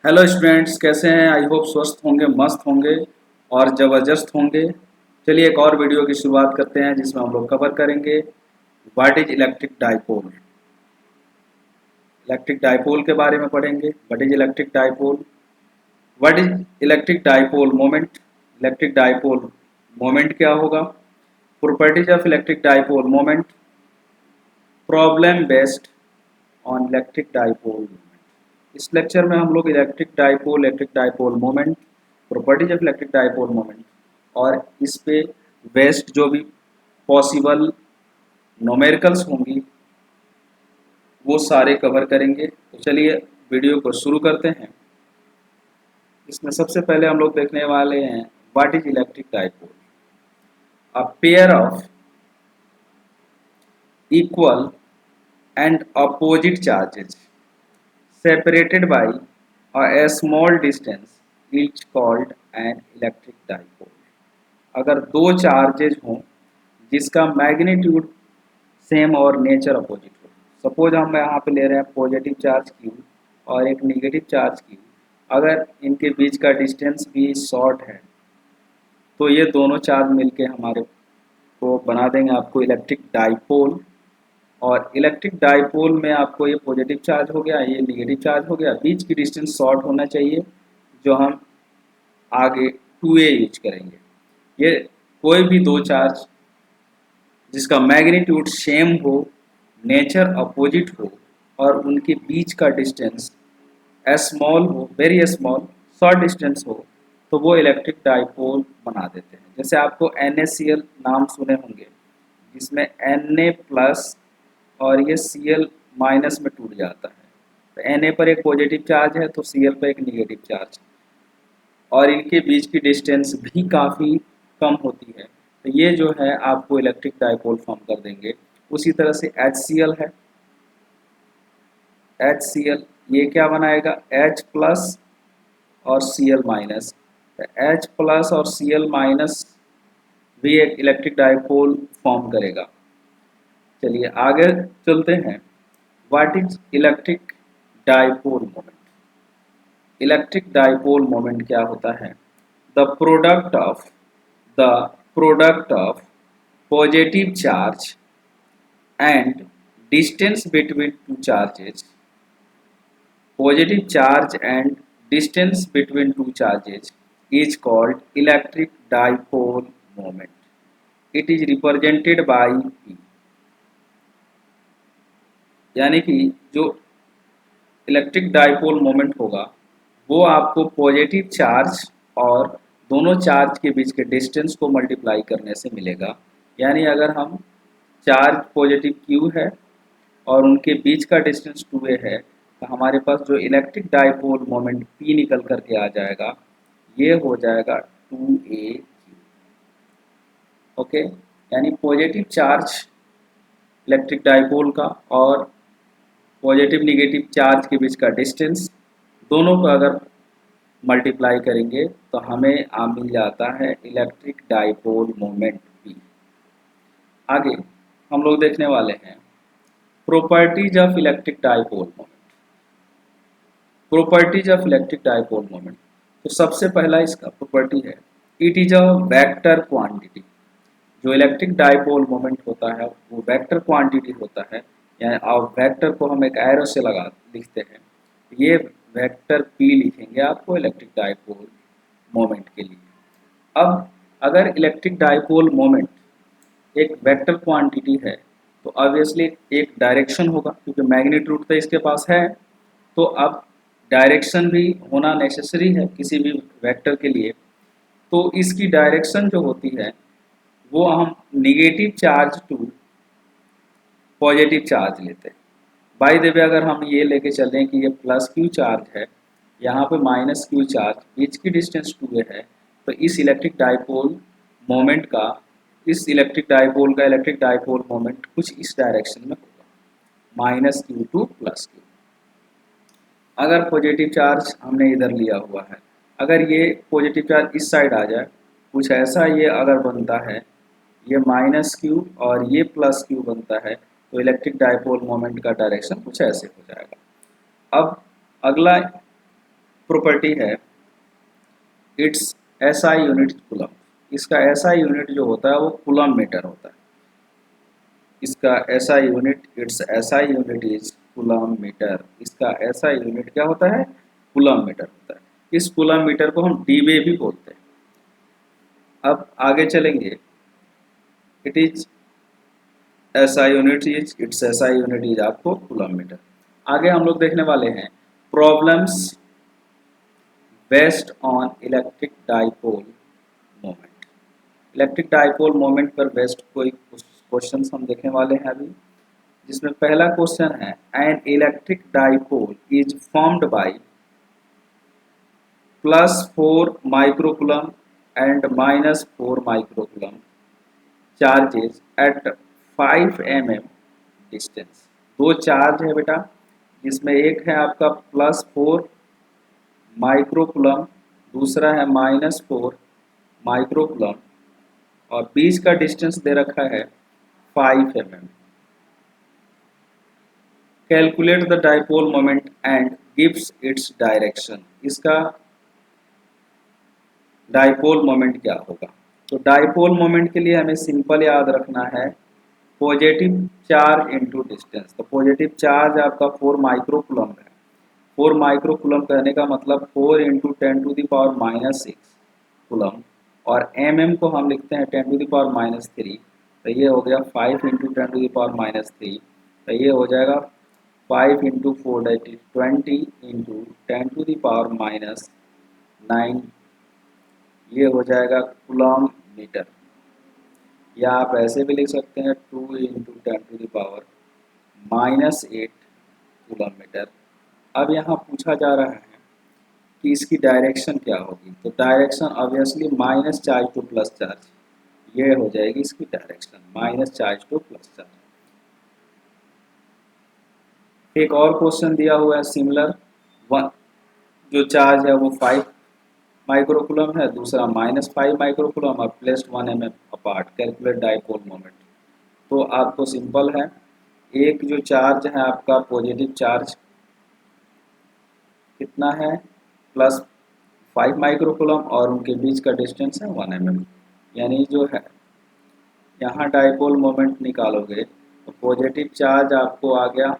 Hello students, कैसे हैं? I hope स्वस्थ होंगे, मस्त होंगे और ज़बरदस्त होंगे। चलिए एक और वीडियो की शुरुआत करते हैं जिसमें हम लोग कवर करेंगे what is electric dipole. Electric dipole के बारे में पढ़ेंगे। What is electric dipole, what is electric dipole moment, electric dipole moment क्या होगा, properties of electric dipole moment, problem based on electric dipole. इस लेक्चर में हम लोग electric dipole moment, properties of electric dipole moment और इस पे based जो भी पॉसिबल न्यूमेरिकल्स होंगी वो सारे कवर करेंगे। तो चलिए वीडियो को शुरू करते हैं। इसमें सबसे पहले हम लोग देखने वाले हैं what is electric dipole. A pair of equal and opposite charges separated by a small distance is called an electric dipole। अगर दो चार्जेज हों जिसका मैग्नीट्यूड सेम और नेचर अपोजिट हो, सपोज हम यहाँ पे ले रहे हैं पॉजिटिव चार्ज Q और एक नेगेटिव चार्ज Q, अगर इनके बीच का डिस्टेंस भी शॉर्ट है तो ये दोनों चार्ज मिलके हमारे को बना देंगे आपको इलेक्ट्रिक डाइपोल। और इलेक्ट्रिक डाइपोल में आपको ये पॉजिटिव चार्ज हो गया, ये नेगेटिव चार्ज हो गया, बीच की डिस्टेंस शॉर्ट होना चाहिए जो हम आगे 2a यूज करेंगे। ये कोई भी दो चार्ज जिसका मैग्नीट्यूड सेम हो, नेचर अपोजिट हो और उनके बीच का डिस्टेंस स्मॉल हो, वेरी स्मॉल शॉर्ट डिस्टेंस हो, तो वो इलेक्ट्रिक डाइपोल बना देते हैं। जैसे आपको NaCl नाम सुने होंगे जिसमें Na प्लस और ये Cl माइनस में टूट जाता है। तो Na पर एक पॉजिटिव चार्ज है तो Cl पर एक नेगेटिव चार्ज है और इनके बीच की डिस्टेंस भी काफ़ी कम होती है, तो ये जो है आपको इलेक्ट्रिक डाइपोल फॉर्म कर देंगे। उसी तरह से HCl है, HCl ये क्या बनाएगा, H प्लस और Cl माइनस। तो H प्लस और Cl माइनस भी एक इलेक्ट्रिक डाइपोल फॉर्म करेगा। चलिए आगे चलते हैं। What is electric dipole moment. Electric dipole moment क्या होता है, the product of the product of positive charge and distance between two charges, positive charge and distance between two charges is called electric dipole moment। It is represented by P। यानी कि जो electric dipole moment होगा वो आपको positive charge और दोनों charge के बीच के डिस्टेंस को मल्टीप्लाई करने से मिलेगा। यानी अगर हम चार्ज पॉजिटिव Q है और उनके बीच का डिस्टेंस 2a है तो हमारे पास जो इलेक्ट्रिक डाइपोल मोमेंट P निकल करके आ जाएगा ये हो जाएगा 2a। ओके, यानी पॉजिटिव चार्ज इलेक्ट्रिक डाइपोल का और पॉजिटिव निगेटिव चार्ज के बीच का डिस्टेंस दोनों को अगर मल्टीप्लाई करेंगे तो हमें मिल जाता है इलेक्ट्रिक डाइपोल मोमेंट P। आगे हम लोग देखने वाले हैं properties of electric dipole moment. Properties of electric dipole moment, तो सबसे पहला इसका प्रॉपर्टी है it is a vector quantity. जो इलेक्ट्रिक डाइपोल मोमेंट होता है वो वेक्टर क्वांटिटी होता है, यानी आप वेक्टर को हम एक एरो से लगा लिखते हैं, ये वेक्टर P लिखेंगे आपको इलेक्ट्रिक डाइपोल मोमेंट के लिए। अब अगर इलेक्ट्रिक डाइपोल मोमेंट एक वेक्टर क्वांटिटी है तो ऑब्वियसली एक डायरेक्शन होगा, क्योंकि मैग्नीट्यूड तो इसके पास है, तो अब डायरेक्शन भी होना नेसेसरी है किसी भी वेक्टर के लिए। तो इसकी डायरेक्शन जो होती है वो हम negative charge to positive charge लेते हैं। बाय द वे अगर हम ये लेके चलें कि ये प्लस Q चार्ज है, यहाँ पे माइनस Q चार्ज, बीच की डिस्टेंस 2a है, तो इस इलेक्ट्रिक डाइपोल मोमेंट का इलेक्ट्रिक डाइपोल मोमेंट कुछ इस डायरेक्शन में होगा, minus Q two plus Q। अगर पॉजिटिव चार्ज हमने इधर लिया हुआ है, अगर ये पॉजिटिव चार्ज इस साइड आ जाए, कुछ ऐसा ये अगर बनता है, ये माइनस Q और ये प्लस Q बनता है, तो इलेक्ट्रिक डाइपोल मोमेंट का डायरेक्शन कुछ ऐसे हो जाएगा। अब अगला प्रॉपर्टी है इट्स एसआई यूनिट कूलम। इसका एसआई यूनिट जो होता है वो कूलम मीटर होता है। इसका SI unit its SI unit is coulomb metre. इसका एसआई यूनिट क्या होता है? कूलम मीटर होता है। इस कूलम मीटर को हम डीवे भी बोलते हैं। अब आगे चलेंगे। It is SI unit is it's SI unit is आपको कूलम मीटर। आगे हम लोग देखने वाले हैं problems based on electric dipole moment. Electric dipole moment पर बेस्ड कोई क्वेश्चन हम देखने वाले हैं अभी, जिसमें पहला क्वेश्चन है an electric dipole is formed by +4 microcoulomb and -4 microcoulomb charges at 5 mm distance. दो चार्ज है बेटा, जिसमें एक है आपका +4 माइक्रोकूलम, दूसरा है -4 माइक्रोकूलम, और बीच का डिस्टेंस दे रखा है 5 mm। Calculate the dipole moment and gives its direction. इसका डाइपोल मोमेंट क्या होगा? तो डाइपोल मोमेंट के लिए हमें सिंपल याद रखना है पॉजिटिव चार्ज इनटू डिस्टेंस। तो पॉजिटिव चार्ज आपका 4 माइक्रोकूलम है। 4 माइक्रोकूलम कहने का मतलब 4 × 10⁻⁻6 कूलम, और mm को हम लिखते हैं 10⁻⁻3। तो ये हो गया 5 × 10⁻⁻3। तो ये हो जाएगा 5 × 4 = 20 × 10⁻⁹ ये हो जाएगा कूलम मीटर। या आप ऐसे भी लिख सकते हैं 2 × 10⁻⁻8 कूलम मीटर। अब यहाँ पूछा जा रहा है कि इसकी डायरेक्शन क्या होगी। तो direction obviously minus charge two plus charge, ये हो जाएगी इसकी direction, minus charge two plus charge. एक और क्वेश्चन दिया हुआ है सिमिलर, जो चार्ज है वो 5 माइक्रोकूलम है, दूसरा -5 माइक्रोकूलम और placed 1 mm apart. Calculate dipole moment. तो आपको सिंपल है, एक जो चार्ज है आपका पॉजिटिव चार्ज कितना है +5 माइक्रोकूलम, और उनके बीच का डिस्टेंस है 1 mm। यानी जो है यहाँ डाइपोल मोमेंट निकालोगे तो पॉजिटिव चार्ज आपको आ गया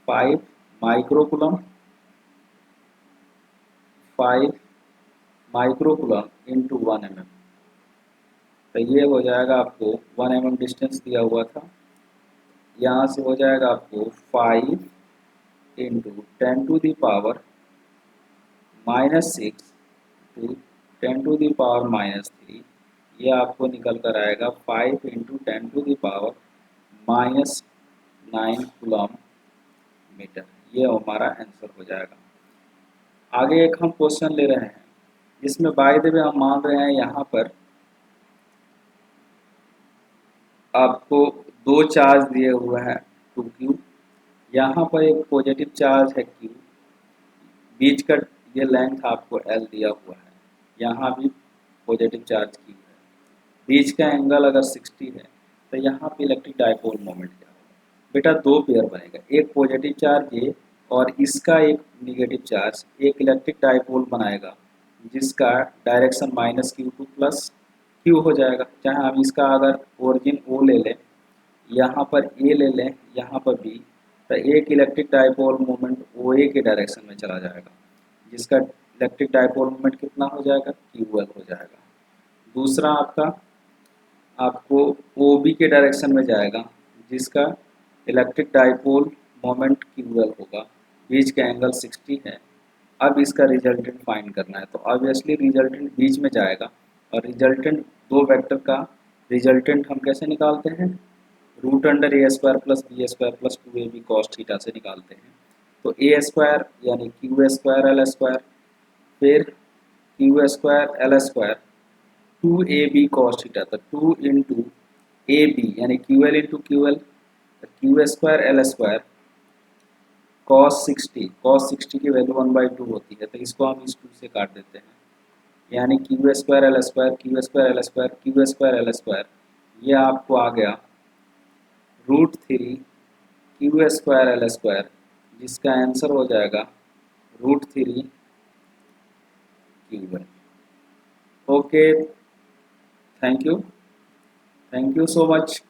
5 माइक्रोकूलम, 5 माइक्रोकूलम इंटू 1 mm। तो ये हो जाएगा आपको 1 mm डिस्टेंस दिया हुआ था, यहाँ से हो जाएगा आपको 5 × 10⁻⁻6 टू 10⁻⁻3। ये आपको निकल कर आएगा 5 × 10⁻⁻9 कूलम मीटर। ये हमारा आंसर हो जाएगा। आगे एक हम क्वेश्चन ले रहे हैं, जिसमें बाय द वे हम मान रहे हैं यहाँ पर आपको दो चार्ज दिए हुए हैं 2q। यहाँ पर एक पॉजिटिव चार्ज है q, बीच का ये लेंथ आपको l दिया हुआ है, यहाँ भी पॉजिटिव चार्ज q है, बीच का एंगल अगर 60 है तो यहाँ पे इलेक्ट्रिक डाइपोल मोमेंट क्या होगा? बेटा दो पेयर बनेगा, एक पॉजिटिव चार्ज ये और इसका एक निगेटिव चार्ज, एक इलेक्ट्रिक डाइपोल बनाएगा जिसका डायरेक्शन -q टू +q हो जाएगा। चाहे हम इसका अगर ओरिजिन O ले लें, यहाँ पर A ले लें, यहाँ पर B, तो एक इलेक्ट्रिक डाइपोल मोमेंट OA के डायरेक्शन में चला जाएगा, जिसका इलेक्ट्रिक डाइपोल मोमेंट कितना हो जाएगा? QL हो जाएगा। दूसरा आपको OB के डायरेक्शन में जाएगा, जिसका इलेक्ट्रिक डाइपोल मोमेंट QL होगा, बीच का एंगल 60 है। अब इसका रिजल्टेंट फाइंड करना है, तो ऑब्वियसली रिजल्टेंट बीच में जाएगा, और रिजल्टेंट दो वेक्टर का रिजल्टेंट हम कैसे निकालते हैं? √a² + b² + 2ab cos theta से निकालते हैं। तो a² यानी q² l², फिर q² l², 2ab cos theta, तो 2 × ab यानी ql × ql, q² l² cos 60 की वैल्यू 1/2 होती है, तो इसको हम इस 2 से काट देते हैं, यानी q² l², ये आपको आ गया √3 q² l², जिसका आंसर हो जाएगा √3 Q1. Okay, thank you. Thank you so much.